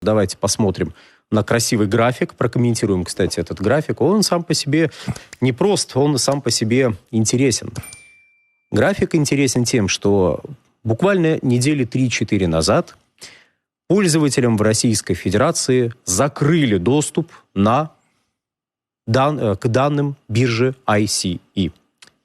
давайте посмотрим на красивый график, прокомментируем, кстати, этот график. Он сам по себе непрост, он сам по себе интересен. График интересен тем, что буквально недели 3-4 назад пользователям в Российской Федерации закрыли доступ к данным биржи ICE.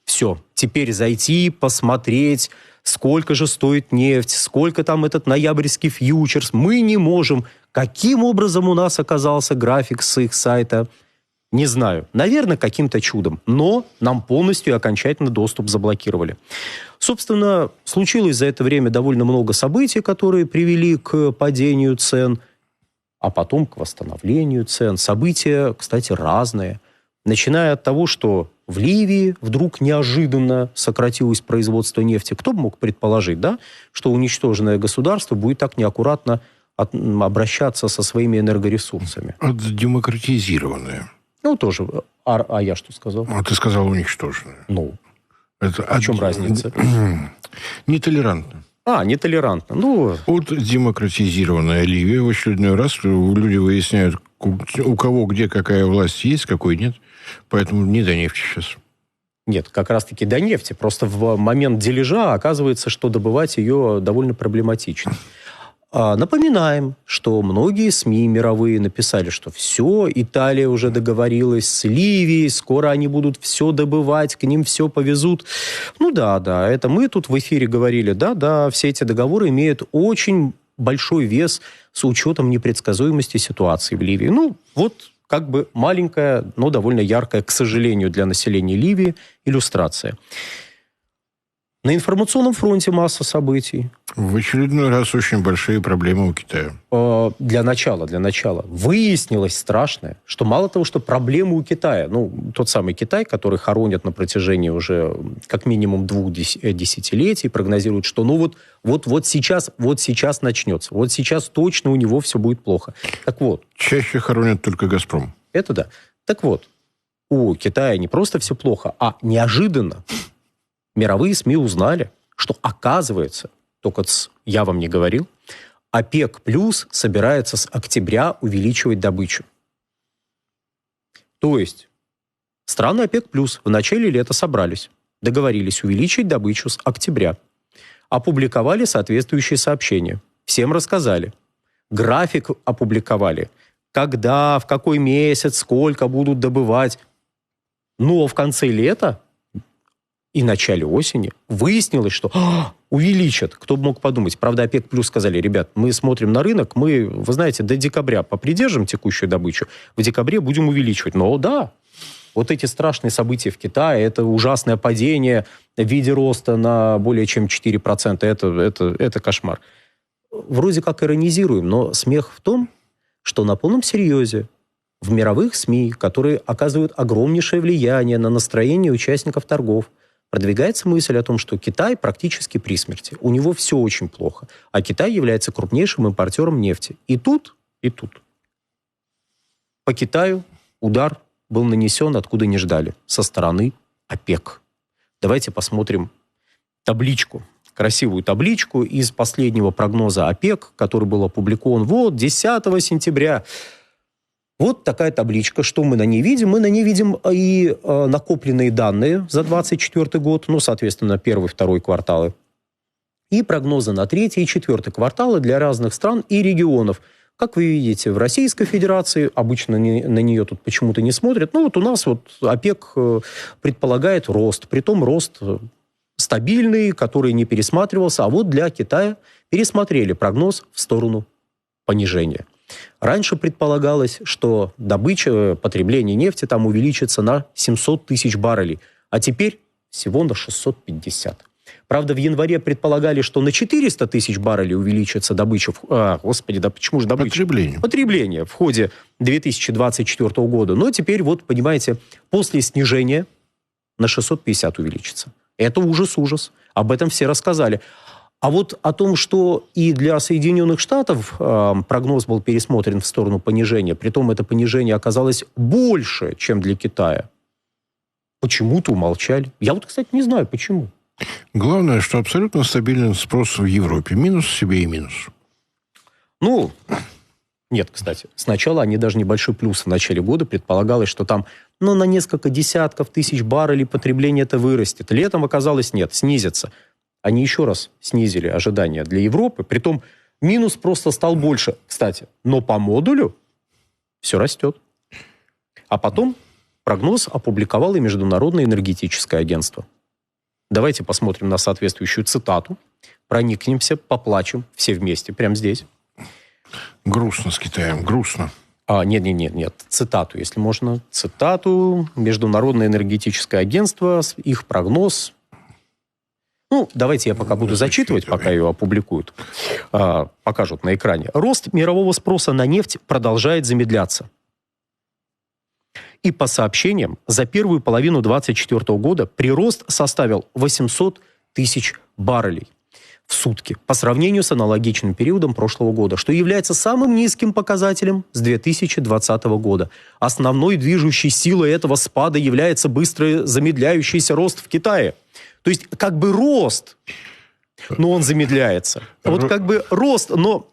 Все. Теперь зайти, посмотреть, сколько же стоит нефть, сколько там этот ноябрьский фьючерс, мы не можем. Каким образом у нас оказался график с их сайта? Не знаю. Наверное, каким-то чудом. Но нам полностью и окончательно доступ заблокировали. Собственно, случилось за это время довольно много событий, которые привели к падению цен, а потом к восстановлению цен. События, кстати, разные. Начиная от того, что в Ливии вдруг неожиданно сократилось производство нефти. Кто бы мог предположить, да, что уничтоженное государство будет так неаккуратно обращаться со своими энергоресурсами? Демократизированное. Ну, тоже. А я что сказал? А ты сказал уничтоженное. Ну, это в чем разница? Нетолерантно. Нетолерантно. Ну, демократизированная Ливия в очередной раз люди выясняют, у кого где какая власть есть, какой нет. Поэтому не до нефти сейчас. Нет, как раз-таки до нефти. Просто в момент дележа оказывается, что добывать ее довольно проблематично. Напоминаем, что многие СМИ мировые написали, что все, Италия уже договорилась с Ливией, скоро они будут все добывать, к ним все повезут. Ну да, это мы тут в эфире говорили, да, все эти договоры имеют очень большой вес с учетом непредсказуемости ситуации в Ливии. Ну, вот как бы маленькая, но довольно яркая, к сожалению, для населения Ливии иллюстрация. На информационном фронте масса событий. В очередной раз очень большие проблемы у Китая. Для начала. Выяснилось страшное, что мало того, что проблемы у Китая, тот самый Китай, который хоронят на протяжении уже как минимум 2 десятилетий, прогнозируют, что вот сейчас начнется, вот сейчас точно у него все будет плохо. Так вот. Чаще хоронят только «Газпром». Это да. Так вот, у Китая не просто все плохо, а неожиданно мировые СМИ узнали, что, оказывается, только я вам не говорил, ОПЕК плюс собирается с октября увеличивать добычу. То есть страны ОПЕК плюс в начале лета собрались, договорились увеличить добычу с октября, опубликовали соответствующие сообщения, всем рассказали, график опубликовали, когда, в какой месяц, сколько будут добывать. Но в конце лета и в начале осени выяснилось, что увеличат. Кто бы мог подумать. Правда, ОПЕК плюс сказали, ребят, мы смотрим на рынок, вы знаете, до декабря попридержим текущую добычу, в декабре будем увеличивать. Но да, вот эти страшные события в Китае, это ужасное падение в виде роста на более чем 4%, это кошмар. Вроде как иронизируем, но смех в том, что на полном серьезе в мировых СМИ, которые оказывают огромнейшее влияние на настроение участников торгов, продвигается мысль о том, что Китай практически при смерти. У него все очень плохо. А Китай является крупнейшим импортером нефти. И тут. По Китаю удар был нанесен, откуда не ждали. Со стороны ОПЕК. Давайте посмотрим табличку. Красивую табличку из последнего прогноза ОПЕК, который был опубликован 10 сентября. Вот такая табличка. Что мы на ней видим? Мы на ней видим и накопленные данные за 2024 год, соответственно, 1-2 кварталы, и прогнозы на 3 и 4 кварталы для разных стран и регионов. Как вы видите, в Российской Федерации обычно на нее тут почему-то не смотрят. У нас ОПЕК предполагает рост, притом рост стабильный, который не пересматривался, а для Китая пересмотрели прогноз в сторону понижения. Раньше предполагалось, что добыча, потребление нефти там увеличится на 700 тысяч баррелей, а теперь всего на 650. Правда, в январе предполагали, что на 400 тысяч баррелей увеличится добыча. Почему же добыча? Потребление в ходе 2024 года. Но теперь, понимаете, после снижения на 650 увеличится. Это ужас. Об этом все рассказали. А о том, что и для Соединенных Штатов прогноз был пересмотрен в сторону понижения, притом это понижение оказалось больше, чем для Китая, почему-то умолчали. Я кстати, не знаю, почему. Главное, что абсолютно стабильный спрос в Европе. Минус себе и минус. Нет, кстати. Сначала они даже небольшой плюс в начале года. Предполагалось, что там на несколько десятков тысяч баррелей потребление это вырастет. Летом оказалось нет, снизится. Они еще раз снизили ожидания для Европы. Притом минус просто стал больше, кстати. Но по модулю все растет. А потом прогноз опубликовало и Международное энергетическое агентство. Давайте посмотрим на соответствующую цитату. Проникнемся, поплачем все вместе, прямо здесь. Грустно с Китаем, грустно. Нет. Цитату, если можно. Цитату. Международное энергетическое агентство, их прогноз. Давайте я пока буду зачитывать, пока ее опубликуют. Покажут на экране. Рост мирового спроса на нефть продолжает замедляться. И по сообщениям, за первую половину 2024 года прирост составил 800 тысяч баррелей в сутки по сравнению с аналогичным периодом прошлого года, что является самым низким показателем с 2020 года. Основной движущей силой этого спада является быстро замедляющийся рост в Китае. То есть как бы рост, но он замедляется. Вот как бы рост, но...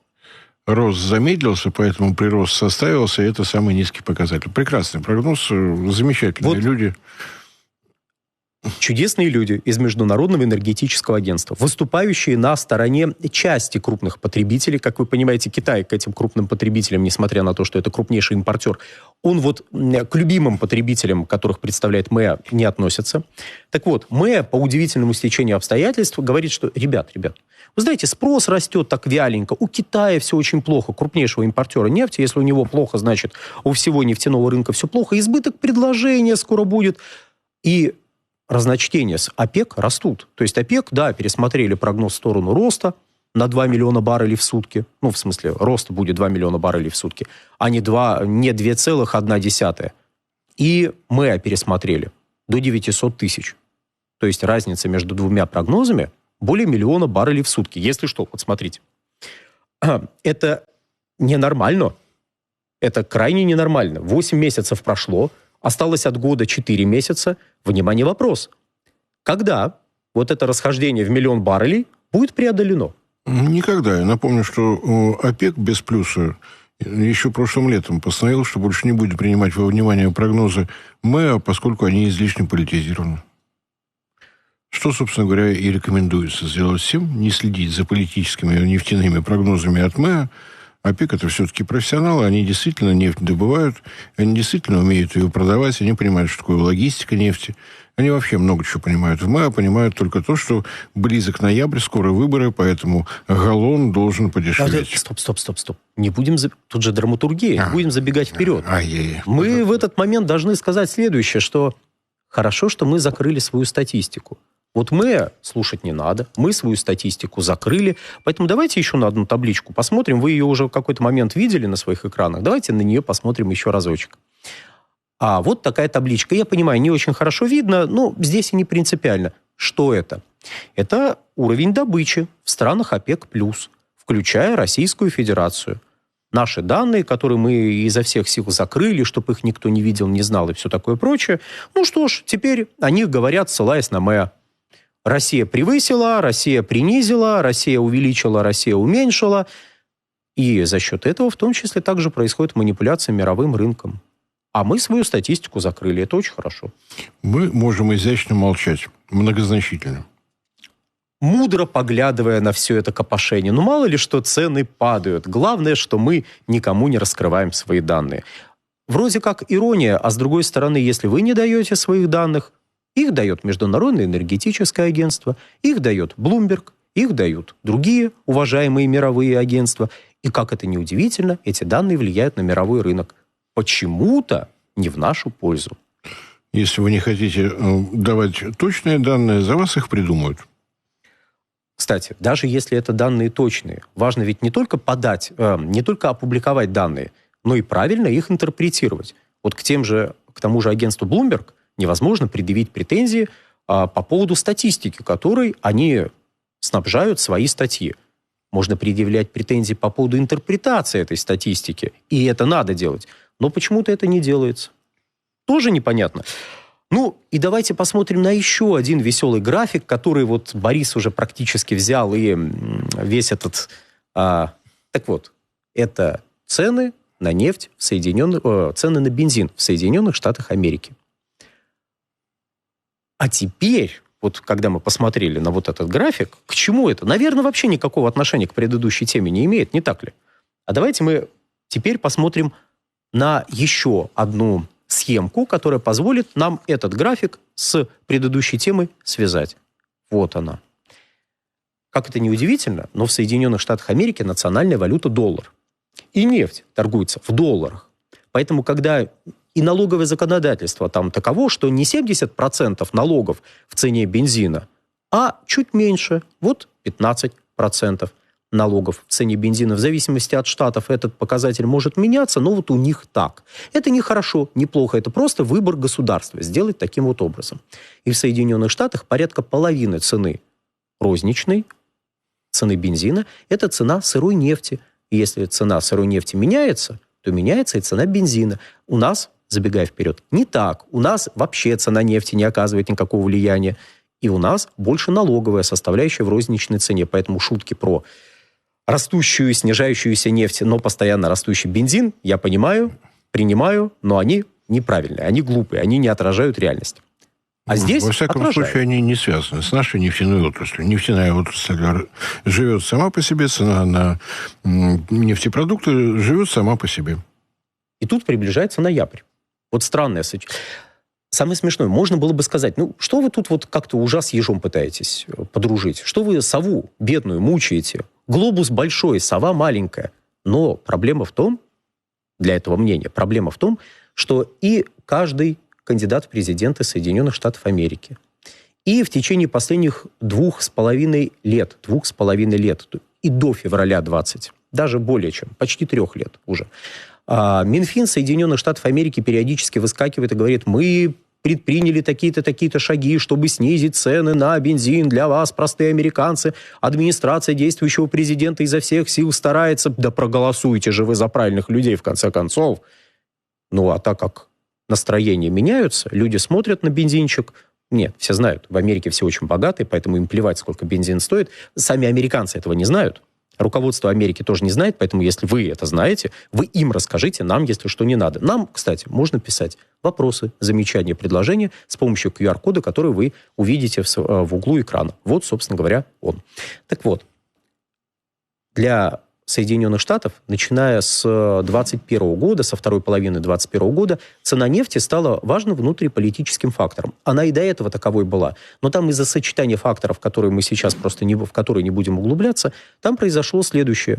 Рост замедлился, поэтому прирост составился, и это самый низкий показатель. Прекрасный прогноз, замечательные люди. Чудесные люди из Международного энергетического агентства, выступающие на стороне части крупных потребителей. Как вы понимаете, Китай к этим крупным потребителям, несмотря на то, что это крупнейший импортер, он к любимым потребителям, которых представляет МЭА, не относится. Так вот, МЭА по удивительному стечению обстоятельств говорит, что, ребят, вы знаете, спрос растет так вяленько, у Китая все очень плохо, крупнейшего импортера нефти, если у него плохо, значит, у всего нефтяного рынка все плохо, избыток предложения скоро будет. И разночтения с ОПЕК растут. То есть ОПЕК, пересмотрели прогноз в сторону роста на 2 миллиона баррелей в сутки. В смысле, рост будет 2 миллиона баррелей в сутки, а не 2,1. И МЭА пересмотрели до 900 тысяч. То есть разница между двумя прогнозами более миллиона баррелей в сутки. Если что, вот смотрите. Это ненормально. Это крайне ненормально. 8 месяцев прошло, осталось от года 4 месяца. Внимание, вопрос. Когда вот это расхождение в миллион баррелей будет преодолено? Никогда. Я напомню, что ОПЕК без плюса еще прошлым летом постановил, что больше не будет принимать во внимание прогнозы МЭА, поскольку они излишне политизированы. Что, собственно говоря, и рекомендуется сделать всем, не следить за политическими и нефтяными прогнозами от МЭА. ОПЕК – это все-таки профессионалы, они действительно нефть добывают, они действительно умеют ее продавать, они понимают, что такое логистика нефти. Они вообще много чего понимают. В МЭА понимают только то, что близок ноябрь, скоро выборы, поэтому галлон должен подешеветь. Стоп. Не будем... Тут же драматургия, не будем забегать вперед. Мы в этот момент должны сказать следующее, что хорошо, что мы закрыли свою статистику. Вот МЭА слушать не надо, мы свою статистику закрыли, поэтому давайте еще на одну табличку посмотрим. Вы ее уже в какой-то момент видели на своих экранах, давайте на нее посмотрим еще разочек. Вот такая табличка. Я понимаю, не очень хорошо видно, но здесь и не принципиально. Что это? Это уровень добычи в странах ОПЕК+, включая Российскую Федерацию. Наши данные, которые мы изо всех сил закрыли, чтобы их никто не видел, не знал и все такое прочее. Что ж, теперь о них говорят, ссылаясь на МЭА. Россия превысила, Россия принизила, Россия увеличила, Россия уменьшила. И за счет этого в том числе также происходит манипуляция мировым рынком. А мы свою статистику закрыли. Это очень хорошо. Мы можем изящно молчать. Многозначительно. Мудро поглядывая на все это копошение. Мало ли, что цены падают. Главное, что мы никому не раскрываем свои данные. Вроде как ирония, а с другой стороны, если вы не даете своих данных, их дает Международное энергетическое агентство, их дает Bloomberg, их дают другие уважаемые мировые агентства. И, как это ни удивительно, эти данные влияют на мировой рынок. Почему-то не в нашу пользу. Если вы не хотите давать точные данные, за вас их придумают. Кстати, даже если это данные точные, важно ведь не только не только опубликовать данные, но и правильно их интерпретировать. Вот к тому же агентству Bloomberg невозможно предъявить претензии по поводу статистики, которой они снабжают свои статьи. Можно предъявлять претензии по поводу интерпретации этой статистики, и это надо делать. Но почему-то это не делается. Тоже непонятно. И давайте посмотрим на еще один веселый график, который вот Борис уже практически взял, и весь этот... Так вот, это цены на нефть цены на бензин в Соединенных Штатах Америки. А теперь, вот когда мы посмотрели на вот этот график, к чему это? Наверное, вообще никакого отношения к предыдущей теме не имеет, не так ли? А давайте мы теперь посмотрим на еще одну схемку, которая позволит нам этот график с предыдущей темой связать. Вот она. Как это ни удивительно, но в Соединенных Штатах Америки национальная валюта доллар. И нефть торгуется в долларах. Поэтому, когда и налоговое законодательство там таково, что не 70% налогов в цене бензина, а чуть меньше, вот 15% налогов в цене бензина. В зависимости от штатов этот показатель может меняться, но вот у них так. Это не хорошо, не плохо, это просто выбор государства сделать таким вот образом. И в Соединенных Штатах порядка половины цены розничной, цены бензина, это цена сырой нефти. И если цена сырой нефти меняется, то меняется и цена бензина. У нас, забегая вперед, не так. У нас вообще цена нефти не оказывает никакого влияния. И у нас больше налоговая составляющая в розничной цене. Поэтому шутки про растущую, снижающуюся нефть, но постоянно растущий бензин, я понимаю, принимаю, но они неправильные, они глупые, они не отражают реальность. А здесь во всяком случае, они не связаны с нашей нефтяной отраслью. Нефтяная отрасль живет сама по себе, цена на нефтепродукты живет сама по себе. И тут приближается ноябрь. Вот странное сочетание. Самое смешное, можно было бы сказать, ну, что вы тут вот как-то ужас с ежом пытаетесь подружить? Что вы сову бедную мучаете? Глобус большой, сова маленькая. Но проблема в том, для этого мнения, проблема в том, что и каждый кандидат в президенты Соединенных Штатов Америки, и в течение последних 2,5 лет, и до февраля 20, даже более чем, почти 3 лет уже, Минфин Соединенных Штатов Америки периодически выскакивает и говорит, мы предприняли такие-то, такие-то шаги, чтобы снизить цены на бензин для вас, простые американцы. Администрация действующего президента изо всех сил старается. Да проголосуйте же вы за правильных людей, в конце концов. Ну, а так как настроения меняются, люди смотрят на бензинчик. Нет, все знают, в Америке все очень богатые, поэтому им плевать, сколько бензин стоит. Сами американцы этого не знают. Руководство Америки тоже не знает, поэтому если вы это знаете, вы им расскажите, нам, если что, не надо. Нам, кстати, можно писать вопросы, замечания, предложения с помощью QR-кода, который вы увидите в углу экрана. Вот, собственно говоря, он. Так вот, для Соединенных Штатов, начиная с 2021 года, со второй половины 2021 года, цена нефти стала важным внутриполитическим фактором. Она и до этого таковой была. Но там из-за сочетания факторов, которые мы сейчас просто в которые не будем углубляться, там произошло следующее.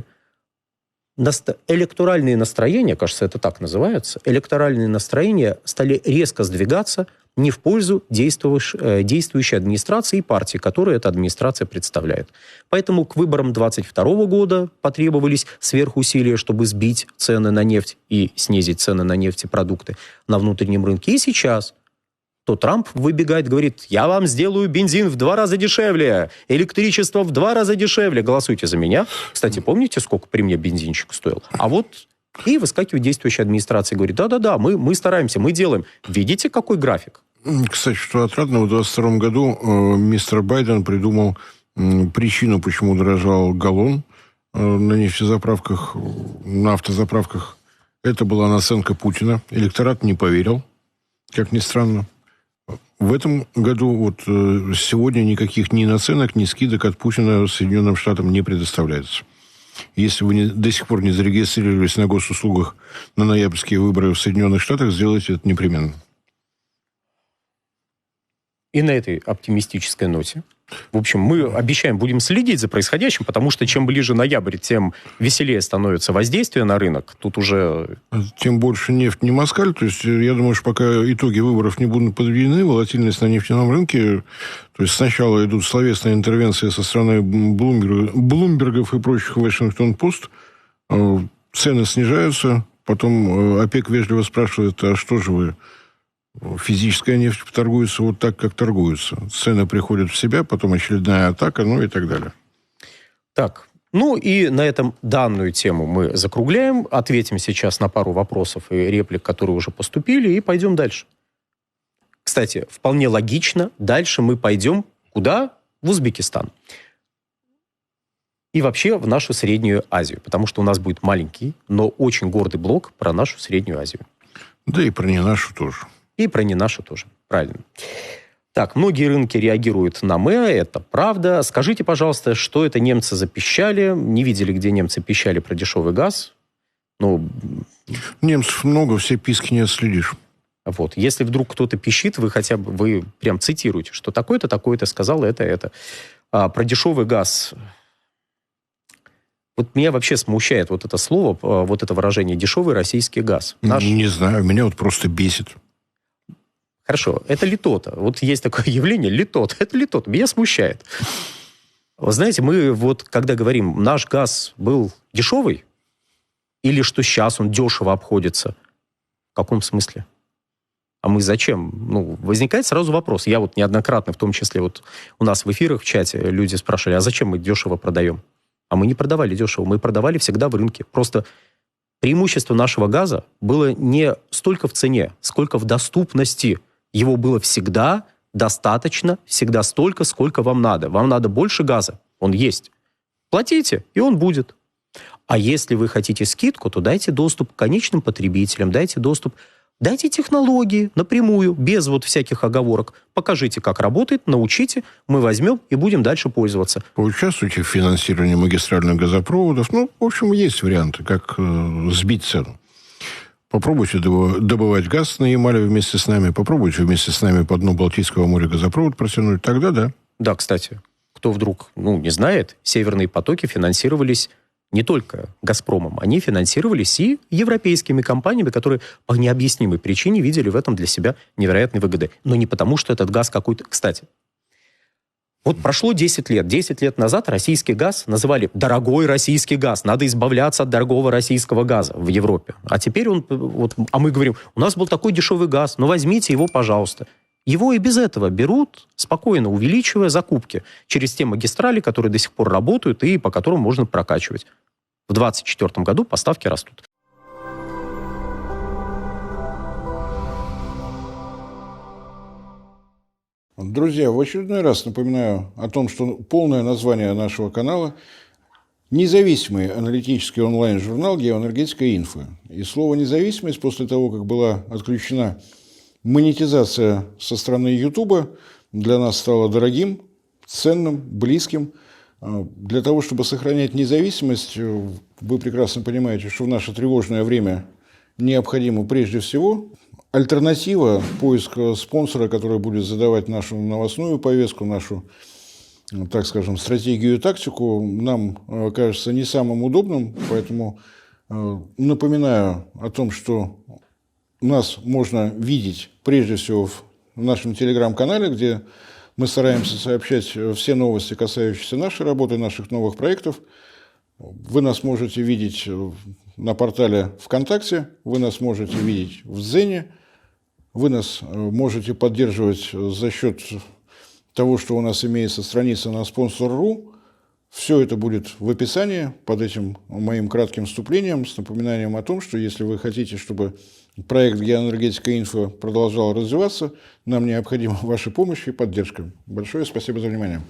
Электоральные настроения, кажется, это так называется, электоральные настроения стали резко сдвигаться не в пользу действующей администрации и партии, которую эта администрация представляет. Поэтому к выборам 2022 года потребовались сверхусилия, чтобы сбить цены на нефть и снизить цены на нефтепродукты на внутреннем рынке. И сейчас то Трамп выбегает, говорит, я вам сделаю бензин в 2 раза дешевле, электричество в 2 раза дешевле, голосуйте за меня. Кстати, помните, сколько при мне бензинчик стоил? А вот и выскакивает действующая администрация и говорит, да-да-да, мы стараемся, мы делаем. Видите, какой график? Кстати, что отрадно, в 2022 году мистер Байден придумал причину, почему дорожал галлон на нефтезаправках, на автозаправках. Это была наценка Путина. Электорат не поверил, как ни странно. В этом году, вот сегодня никаких ни наценок, ни скидок от Путина Соединенным Штатам не предоставляется. Если вы до сих пор не зарегистрировались на госуслугах на ноябрьские выборы в Соединенных Штатах, сделайте это непременно. И на этой оптимистической ноте, в общем, мы обещаем, будем следить за происходящим, потому что чем ближе ноябрь, тем веселее становится воздействие на рынок. Тут уже... Тем больше нефть не москаль. То есть, я думаю, что пока итоги выборов не будут подведены, волатильность на нефтяном рынке... То есть, сначала идут словесные интервенции со стороны Блумбергов и прочих Вашингтон-Пост. Цены снижаются. Потом ОПЕК вежливо спрашивает, а что же вы... Физическая нефть торгуется вот так, как торгуется. Цены приходят в себя, потом очередная атака, ну и так далее. Так, ну и на этом данную тему мы закругляем. Ответим сейчас на пару вопросов и реплик, которые уже поступили, и пойдем дальше. Кстати, вполне логично. Дальше мы пойдем куда? В Узбекистан. и вообще в нашу Среднюю Азию, потому что у нас будет маленький, но очень гордый блок про нашу Среднюю Азию. Да и про не нашу тоже. И про не нашу тоже, правильно. Так, многие рынки реагируют на МЭА, это правда. Скажите, пожалуйста, что это немцы запищали? Не видели, где немцы пищали про дешевый газ? Ну, немцев много, все писки не отследишь. Вот. Если вдруг кто-то пищит, вы прям цитируете, что такой-то, такой-то сказал это. Про дешевый газ. Вот меня вообще смущает вот это слово, вот это выражение «дешевый российский газ». Не знаю, меня вот просто бесит. Хорошо, это литота. Вот есть такое явление литота. Это литота. Меня смущает. Вы знаете, мы вот когда говорим, наш газ был дешевый, или что сейчас он дешево обходится, в каком смысле? А мы зачем? Ну, возникает сразу вопрос. Я вот неоднократно, в том числе вот у нас в эфирах в чате люди спрашивали, а зачем мы дешево продаем? А мы не продавали дешево, мы продавали всегда в рынке. Просто преимущество нашего газа было не столько в цене, сколько в доступности. Его было всегда достаточно, всегда столько, сколько вам надо. Вам надо больше газа, он есть. Платите, и он будет. А если вы хотите скидку, то дайте доступ к конечным потребителям, дайте технологии напрямую, без вот всяких оговорок. Покажите, как работает, научите, мы возьмем и будем дальше пользоваться. Поучаствуйте в финансировании магистральных газопроводов. Ну, в общем, есть варианты, как сбить цену. Попробуйте добывать газ на Ямале вместе с нами. Попробуйте вместе с нами по дну Балтийского моря газопровод протянуть. Тогда да. Да, кстати, кто вдруг не знает, северные потоки финансировались не только «Газпромом», они финансировались и европейскими компаниями, которые по необъяснимой причине видели в этом для себя невероятные выгоды. Но не потому, что этот газ какой-то... Кстати, вот прошло 10 лет. 10 лет назад российский газ называли «дорогой российский газ». Надо избавляться от дорогого российского газа в Европе. А теперь мы говорим, у нас был такой дешевый газ, возьмите его, пожалуйста. Его и без этого берут, спокойно увеличивая закупки через те магистрали, которые до сих пор работают и по которым можно прокачивать. В 2024 году поставки растут. Друзья, в очередной раз напоминаю о том, что полное название нашего канала – независимый аналитический онлайн-журнал «Геоэнергетика Инфо». И слово «независимость» после того, как была отключена монетизация со стороны Ютуба, для нас стало дорогим, ценным, близким. Для того, чтобы сохранять независимость, вы прекрасно понимаете, что в наше тревожное время необходимо прежде всего альтернатива, поиск спонсора, который будет задавать нашу новостную повестку, нашу, так скажем, стратегию и тактику, нам кажется не самым удобным. Поэтому напоминаю о том, что нас можно видеть прежде всего в нашем телеграм-канале, где мы стараемся сообщать все новости, касающиеся нашей работы, наших новых проектов. Вы нас можете видеть на портале ВКонтакте, вы нас можете видеть в Дзене, вы нас можете поддерживать за счет того, что у нас имеется страница на Sponsor.ru. Все это будет в описании под этим моим кратким вступлением с напоминанием о том, что если вы хотите, чтобы проект «Геоэнергетика Инфо» продолжал развиваться, нам необходима ваша помощь и поддержка. Большое спасибо за внимание.